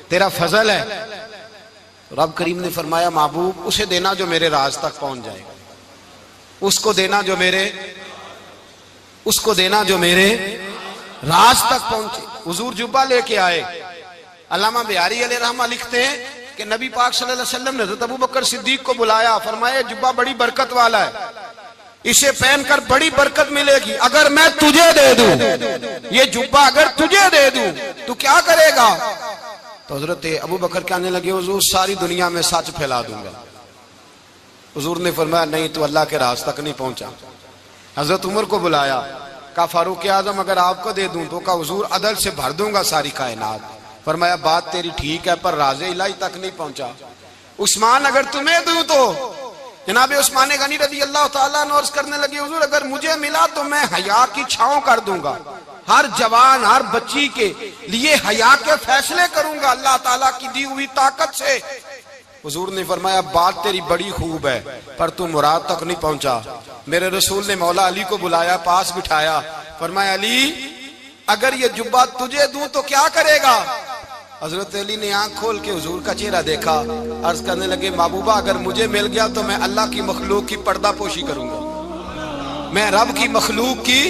تیرا فضل ہے. رب کریم نے فرمایا محبوب اسے دینا جو میرے راز تک پہنچ جائے گا, اس کو دینا جو میرے راز تک پہنچے. حضور جبہ لے کے آئے. علامہ بہاری علیہ رحمہ لکھتے ہیں کہ نبی پاک صلی اللہ علیہ وسلم نے حضرت ابوبکر صدیق کو بلایا, فرمایا جبہ بڑی برکت والا ہے, اسے پہن کر بڑی برکت ملے گی, اگر میں تجھے دے دوں, یہ جبہ اگر تجھے دے دوں تو کیا کرے گا؟ تو حضرت ابوبکر کہنے لگے حضور ساری دنیا میں سچ پھیلا دوں گا. حضور نے فرمایا نہیں تو اللہ کے راز تک نہیں پہنچا. حضرت عمر کو بلایا, کہا فاروق اعظم اگر آپ کو دے دوں تو کہا حضور عدل سے بھر دوں گا ساری کائنات. فرمایا بات تیری ٹھیک ہے پر راز الہی تک نہیں پہنچا. عثمان اگر تمہیں دوں تو جناب عثمان غنی رضی اللہ تعالیٰ عنہ عرض کرنے لگے حضور اگر مجھے ملا تو میں حیا کی چھاؤں کر دوں گا, ہر جوان ہر بچی کے لیے حیا کے فیصلے کروں گا اللہ تعالیٰ کی دی ہوئی طاقت سے۔ حضور نے فرمایا بات تیری بڑی خوب ہے پر تو مراد تک نہیں پہنچا۔ میرے رسول نے مولا علی کو بلایا، پاس بٹھایا، فرمایا علی اگر یہ جبہ تجھے دوں تو کیا کرے گا؟ حضرت علی نے آنکھ کھول کے حضور کا چہرہ دیکھا، عرض کرنے لگے محبوبہ اگر مجھے مل گیا تو میں اللہ کی مخلوق کی پردہ پوشی کروں گا، میں رب کی مخلوق کی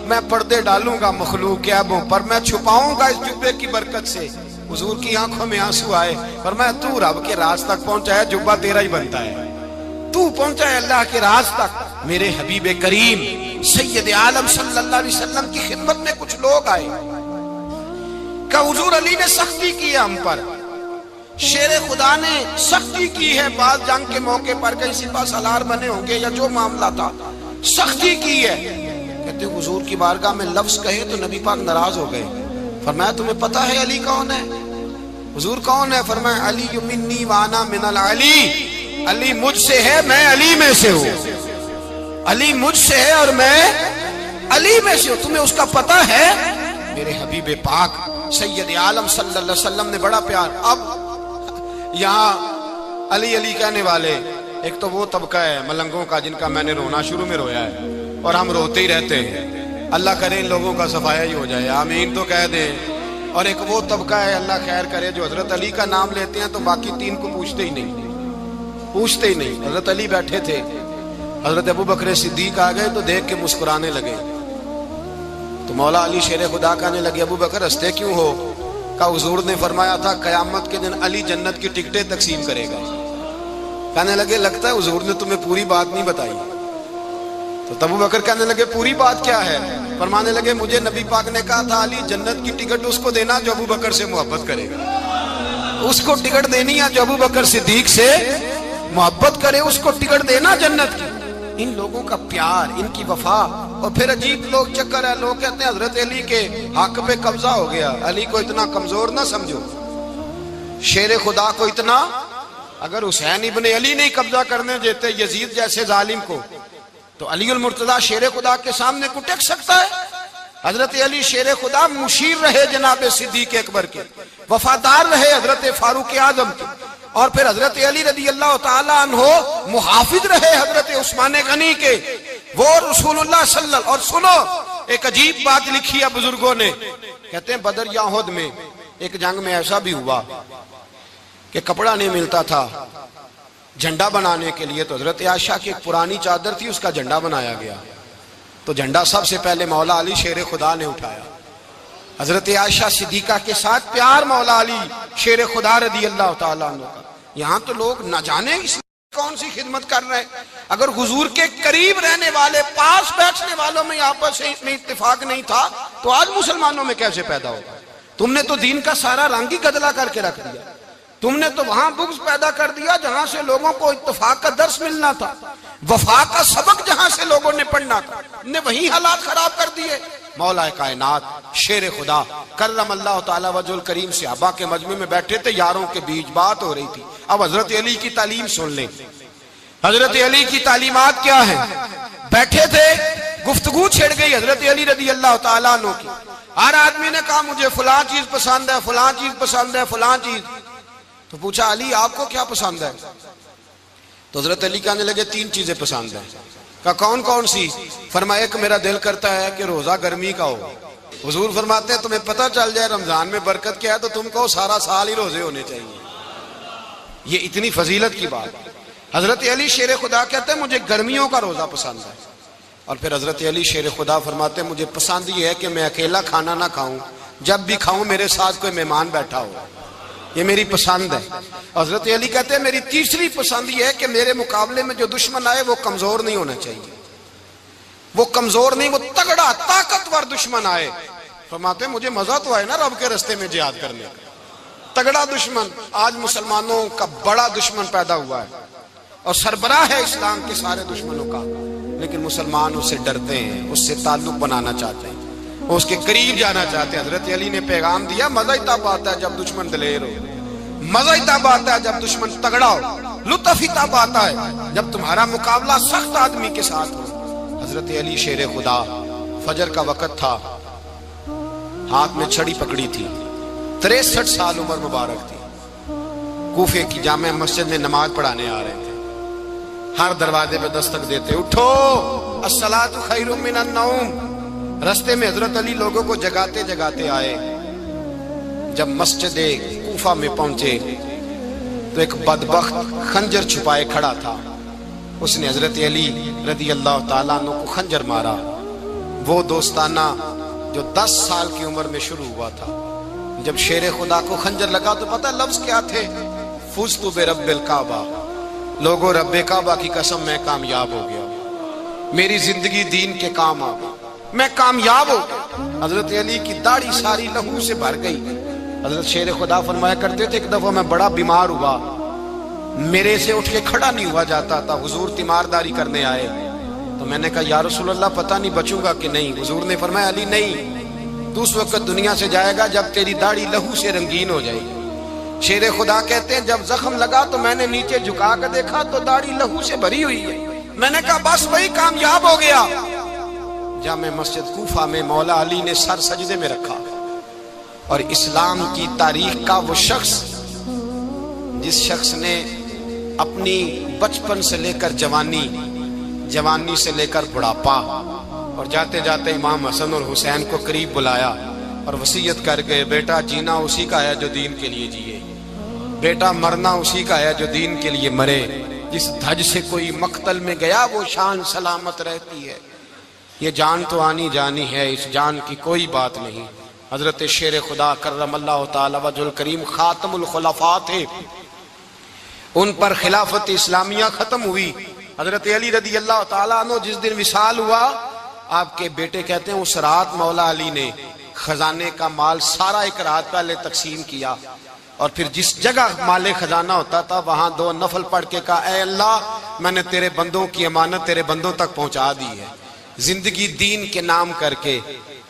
میں پردے ڈالوں گا مخلوق کے عیبوں پر، میں چھپاؤں گا اس جبے کی برکت سے۔ حضور کی آنکھوں میں آنسو آئے، فرمایا تو رب کے راز تک پہنچا ہے، جبہ تیرا ہی بنتا ہے، تو پہنچا ہے اللہ کے راز تک۔ میرے حبیب کریم سید عالم صلی اللہ علیہ وسلم کی خدمت میں کچھ لوگ آئے کہ حضور علی نے سختی کی ہے ہم پر، شیر خدا نے سختی کی ہے، بعض جنگ کے موقع پر کہیں سپاہ سالار بنے ہوں گے یا جو معاملہ تھا سختی کی ہے۔ کہتے حضور کی بارگاہ میں لفظ کہے تو نبی پاک ناراض ہو گئے۔ فرمایا تمہیں پتہ ہے علی کون ہے؟ حضور کون ہے؟ فرمایا علی منی وانا من العلی، علی مجھ سے ہے میں علی میں سے ہوں، علی مجھ سے ہے اور میں علی میں سے ہوں، تمہیں اس کا پتہ ہے؟ میرے حبیب پاک سید عالم صلی اللہ علیہ وسلم نے بڑا پیار۔ اب یہاں علی علی کہنے والے ایک تو وہ طبقہ ہے ملنگوں کا جن کا میں نے رونا شروع میں رویا ہے اور ہم روتے ہی رہتے ہیں، اللہ کرے ان لوگوں کا صفایا ہی ہو جائے، آمین تو کہہ دیں۔ اور ایک وہ طبقہ ہے اللہ خیر کرے جو حضرت علی کا نام لیتے ہیں تو باقی تین کو پوچھتے ہی نہیں۔ حضرت علی بیٹھے تھے، حضرت ابو بکر صدیق آ گئے تو دیکھ کے مسکرانے لگے، تو مولا علی شیر خدا کہنے لگے ابو بکر ہنستے کیوں ہو؟ کہا حضور نے فرمایا تھا قیامت کے دن علی جنت کی ٹکٹیں تقسیم کرے گا۔ کہنے لگے لگتا ہے حضور نے تمہیں پوری بات نہیں بتائی۔ تو ابو بکر کہنے لگے پوری بات کیا ہے؟ فرمانے لگے مجھے نبی پاک نے کہا تھا علی جنت کی ٹکٹ اس کو دینا جو ابو بکر سے محبت کرے گا، اس کو ٹکٹ دینی ہے جو ابو بکر صدیق سے محبت کرے، اس کو ٹکٹ دینا جنت کی۔ ان لوگوں کا پیار، ان کی وفا۔ اور پھر عجیب لوگ چکر ہے، لوگ کہتے ہیں حضرت علی کے حق پہ قبضہ ہو گیا، علی کو اتنا کمزور نہ سمجھو، شیر خدا کو اتنا، اگر حسین ابن علی نہیں قبضہ کرنے دیتے یزید جیسے ظالم کو تو علی المرتضیٰ شیر خدا کے سامنے کو ٹک سکتا ہے؟ حضرت علی شیر خدا مشیر رہے جناب صدیق اکبر کے، وفادار رہے حضرت فاروق اعظم کے، اور پھر حضرت علی رضی اللہ تعالیٰ عنہ محافظ رہے حضرت عثمان غنی کے، وہ رسول اللہ صلی اللہ علیہ وسلم۔ اور سنو ایک عجیب بات لکھی ہے بزرگوں نے، کہتے ہیں بدر یا احد میں ایک جنگ میں ایسا بھی ہوا کہ کپڑا نہیں ملتا تھا جھنڈا بنانے کے لیے، تو حضرت عائشہ کی ایک پرانی چادر تھی اس کا جھنڈا بنایا گیا، تو جھنڈا سب سے پہلے مولا علی شیر خدا نے اٹھایا۔ حضرت عائشہ صدیقہ کے ساتھ پیار مولا علی شیر خدا رضی اللہ تعالیٰ عنہ کا۔ یہاں تو لوگ نہ جانے اس کون سی خدمت کر رہے ہیں۔ اگر حضور کے قریب رہنے والے پاس بیٹھنے والوں میں آپس میں اتفاق نہیں تھا تو آج مسلمانوں میں کیسے پیدا ہوگا؟ تم نے تو دین کا سارا رنگ ہی گدلا کر کے رکھ دیا، تم نے تو وہاں بغض پیدا کر دیا جہاں سے لوگوں کو اتفاق کا درس ملنا تھا، وفا کا سبق جہاں سے لوگوں نے پڑھنا تھا، نے وہی حالات خراب کر دیے۔ مولا کائنات شیر خدا کرم اللہ تعالیٰ وجہ الکریم صحابہ کے مجمع میں بیٹھے تھے، یاروں کے بیچ بات ہو رہی تھی۔ اب حضرت علی کی تعلیم سن لیں، حضرت علی کی تعلیمات کیا ہیں؟ بیٹھے تھے، گفتگو چھڑ گئی حضرت علی رضی اللہ تعالیٰ عنہ کی، ہر آدمی نے کہا مجھے فلاں چیز پسند ہے، فلاں چیز پسند ہے، فلاں چیز۔ تو پوچھا علی آپ کو کیا پسند ہے؟ تو حضرت علی کہنے لگے تین چیزیں پسند ہیں۔ کہا کون کون سی؟ فرمایا ایک میرا دل کرتا ہے کہ روزہ گرمی کا ہو۔ حضور فرماتے ہیں تمہیں پتہ چل جائے رمضان میں برکت کیا ہے تو تم کو سارا سال ہی روزے ہونے چاہیے، یہ اتنی فضیلت کی بات۔ حضرت علی شیر خدا کہتے ہیں مجھے گرمیوں کا روزہ پسند ہے۔ اور پھر حضرت علی شیر خدا فرماتے ہیں مجھے پسند یہ ہے کہ میں اکیلا کھانا نہ کھاؤں، جب بھی کھاؤں میرے ساتھ کوئی مہمان بیٹھا ہو، یہ میری پسند ہے۔ حضرت علی کہتے ہیں میری تیسری پسند یہ ہے کہ میرے مقابلے میں جو دشمن آئے وہ کمزور نہیں ہونا چاہیے، وہ کمزور نہیں، وہ تگڑا طاقتور دشمن آئے۔ فرماتے ہیں مجھے مزہ تو آئے نا رب کے رستے میں جہاد کرنے کا، تگڑا دشمن۔ آج مسلمانوں کا بڑا دشمن پیدا ہوا ہے اور سربراہ ہے اسلام کے سارے دشمنوں کا، لیکن مسلمان اس سے ڈرتے ہیں، اس سے تعلق بنانا چاہتے ہیں، وہ اس کے قریب جانا چاہتے ہیں۔ حضرت علی نے پیغام دیا مزہ ہی تب آتا ہے جب دشمن دلیر ہو، مزہ ہی تب آتا ہے جب دشمن تگڑا ہو، لطف ہی تب آتا ہے جب تمہارا مقابلہ سخت آدمی کے ساتھ ہو۔ حضرت علی شیر خدا، فجر کا وقت تھا، ہاتھ میں چھڑی پکڑی تھی، 63 سال عمر مبارک تھی، کوفے کی جامع مسجد میں نماز پڑھانے آ رہے تھے، ہر دروازے پہ دستک دیتے، اٹھو الصلاۃ خیر من النوم۔ رستے میں حضرت علی لوگوں کو جگاتے جگاتے آئے، جب مسجد کوفہ میں پہنچے تو ایک بدبخت خنجر چھپائے کھڑا تھا، اس نے حضرت علی رضی اللہ تعالیٰ عنہ کو خنجر مارا۔ وہ دوستانہ جو 10 سال کی عمر میں شروع ہوا تھا، جب شیر خدا کو خنجر لگا تو پتہ لفظ کیا تھے؟ فزت برب الکعبہ، لوگوں رب کعبہ کی قسم میں کامیاب ہو گیا، میری زندگی دین کے کام آ گئی، میں کامیاب ہو گیا۔ حضرت علی کی داڑھی ساری لہو سے بھر گئی۔ حضرت شیر خدا فرمایا کرتے تھے، ایک دفعہ میں بڑا بیمار ہوا، میرے سے اٹھ کے کھڑا نہیں ہوا جاتا تھا، حضور تیمارداری کرنے آئے تو میں نے کہا یا رسول اللہ پتہ نہیں بچوں گا کہ نہیں۔ حضور نے فرمایا علی نہیں، تو اس وقت دنیا سے جائے گا جب تیری داڑھی لہو سے رنگین ہو جائے گی۔ شیر خدا کہتے ہیں جب زخم لگا تو میں نے نیچے جھکا کر دیکھا تو داڑھی لہو سے بھری ہوئی ہے، میں نے کہا بس وہی کامیاب ہو گیا۔ جامع مسجد کوفہ میں مولا علی نے سر سجدے میں رکھا، اور اسلام کی تاریخ کا وہ شخص جس شخص نے اپنی بچپن سے لے کر جوانی سے لے کر بڑھاپا، اور جاتے جاتے امام حسن اور حسین کو قریب بلایا اور وصیت کر گئے، بیٹا جینا اسی کا ہے جو دین کے لیے جیے، بیٹا مرنا اسی کا ہے جو دین کے لیے مرے، جس دھج سے کوئی مقتل میں گیا وہ شان سلامت رہتی ہے، یہ جان تو آنی جانی ہے، اس جان کی کوئی بات نہیں۔ حضرت شیر خدا کرم اللہ تعالی وجہ الکریم خاتم الخلفاء تھے، ان پر خلافت اسلامیہ ختم ہوئی۔ حضرت علی رضی اللہ تعالیٰ عنہ جس دن وصال ہوا، آپ کے بیٹے کہتے ہیں اس رات مولا علی نے خزانے کا مال سارا ایک رات پہلے تقسیم کیا، اور پھر جس جگہ مال خزانہ ہوتا تھا وہاں 2 نفل پڑھ کے کہا اے اللہ میں نے تیرے بندوں کی امانت تیرے بندوں تک پہنچا دی ہے۔ زندگی دین کے نام کر کے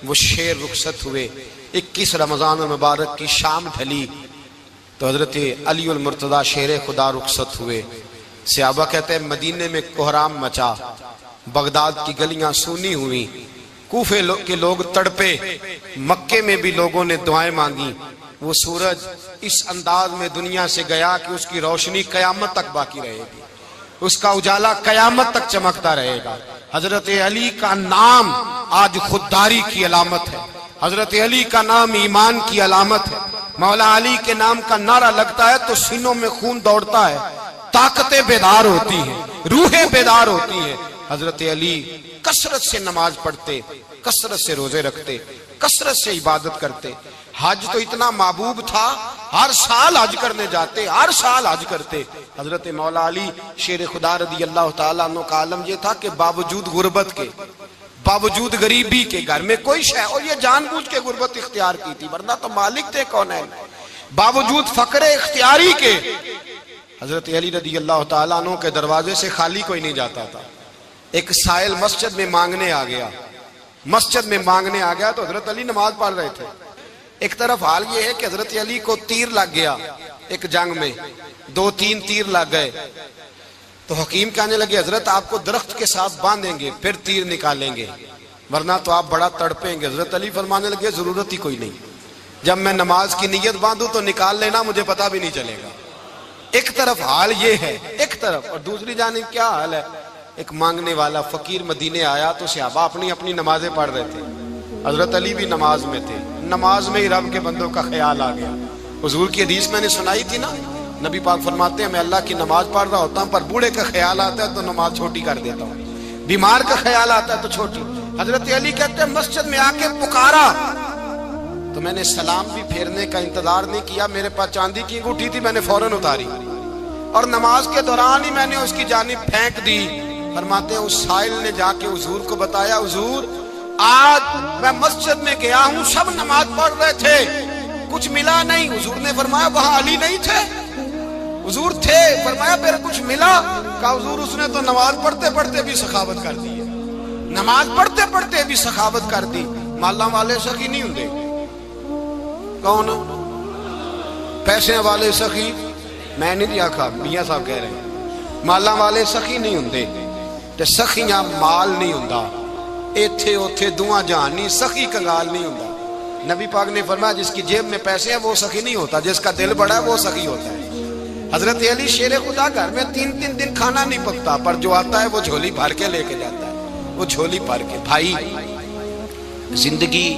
وہ شیر رخصت ہوئے۔ 21 رمضان المبارک کی شام ڈھلی تو حضرت علی المرتضی شیر خدا رخصت ہوئے۔ صحابہ کہتے ہیں مدینے میں کوہرام مچا، بغداد کی گلیاں سونی ہوئی، کوفے کے لوگ تڑپے، مکے میں بھی لوگوں نے دعائیں مانگی۔ وہ سورج اس انداز میں دنیا سے گیا کہ اس کی روشنی قیامت تک باقی رہے گی، اس کا اجالا قیامت تک چمکتا رہے گا۔ حضرت علی کا نام آج خودداری کی علامت ہے، حضرت علی کا نام ایمان کی علامت ہے۔ مولا علی کے نام کا نعرہ لگتا ہے تو سینوں میں خون دوڑتا ہے، طاقتیں بیدار ہوتی ہیں، روحیں بیدار ہوتی ہیں۔ حضرت علی کثرت سے نماز پڑھتے، کثرت سے روزے رکھتے، کثرت سے عبادت کرتے۔ حج تو اتنا محبوب تھا، ہر سال حج کرنے جاتے، ہر سال حج کرتے۔ حضرت مولا علی شیر خدا رضی اللہ تعالیٰ عنہ کا عالم یہ تھا کہ باوجود غربت کے، باوجود غریبی کے، گھر میں کوئی شے، اور یہ جان بوجھ کے غربت اختیار کی تھی ورنہ تو مالک تھے کون ہے، باوجود فقر اختیاری کے حضرت علی رضی اللہ تعالیٰ عنہ کے دروازے سے خالی کوئی نہیں جاتا تھا۔ ایک سائل مسجد میں مانگنے آ گیا، مسجد میں مانگنے آ گیا تو حضرت علی نماز پڑھ رہے تھے۔ ایک طرف حال یہ ہے کہ حضرت علی کو تیر لگ گیا، ایک جنگ میں 2-3 تیر لگ گئے تو حکیم کہنے لگے حضرت آپ کو درخت کے ساتھ باندھیں گے پھر تیر نکالیں گے ورنہ تو آپ بڑا تڑپیں گے۔ حضرت علی فرمانے لگے ضرورت ہی کوئی نہیں، جب میں نماز کی نیت باندھوں تو نکال لینا، مجھے پتہ بھی نہیں چلے گا۔ ایک طرف حال یہ ہے، ایک طرف، اور دوسری جانب کیا حال ہے؟ ایک مانگنے والا فقیر مدینے آیا تو صحابہ اپنی اپنی نمازیں پڑھ رہے تھے، حضرت علی بھی نماز میں تھے، نماز میں ہی رب کے بندوں کا خیال آ گیا۔ حضور کی حدیث میں نے سنائی تھی نا، نبی پاک فرماتے ہیں میں اللہ کی نماز پڑھ رہا ہوتا ہوں پر بوڑھے کا خیال آتا ہے تو نماز چھوٹی کر دیتا ہوں، بیمار کا خیال آتا ہے تو چھوٹی۔ حضرت علی کہتے ہیں مسجد میں آ کے پکارا تو میں نے سلام بھی پھیرنے کا انتظار نہیں کیا، میرے پاس چاندی کی انگوٹھی تھی، میں نے فوراً اتاری اور نماز کے دوران ہی میں نے اس کی جانب پھینک دی۔ فرماتے ہیں اس سائل نے جا کے حضور کو بتایا حضور آج میں مسجد میں گیا ہوں، سب نماز پڑھ رہے تھے، کچھ ملا نہیں۔ حضور نے فرمایا وہاں علی نہیں تھے؟ حضور تھے۔ فرمایا پھر کچھ ملا؟ کہا حضور اس نے تو نماز پڑھتے پڑھتے بھی سخاوت کر دی ہے، نماز پڑھتے پڑھتے بھی سخاوت کر دی۔ مالاں والے سخی نہیں ہوندے، کون پیسے والے سخی؟ میں نہیں آکھا، میاں صاحب کہہ رہے ہیں مالاں والے سخی نہیں ہوندے، تے سخیاں مال نہیں ہوندا، ایتھے اوتھے دعا جہان نہیں، سخی کنگال نہیں ہوندا۔ نبی پاک نے فرمایا جس کی جیب میں پیسے ہیں وہ سخی نہیں ہوتا، جس کا دل بڑا ہے وہ سخی ہوتا ہے۔ حضرت علی شیر خدا گھر میں 3 دن کھانا نہیں پکتا، پر جو آتا ہے وہ جھولی بھر کے لے کے جاتا ہے، وہ جھولی بھر کے۔ بھائی زندگی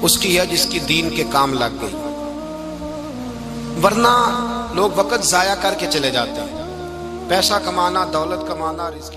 اس کی ہے جس کی دین کے کام لگ گئی، ورنہ لوگ وقت ضائع کر کے چلے جاتے ہیں۔ پیسہ کمانا، دولت کمانا، رزق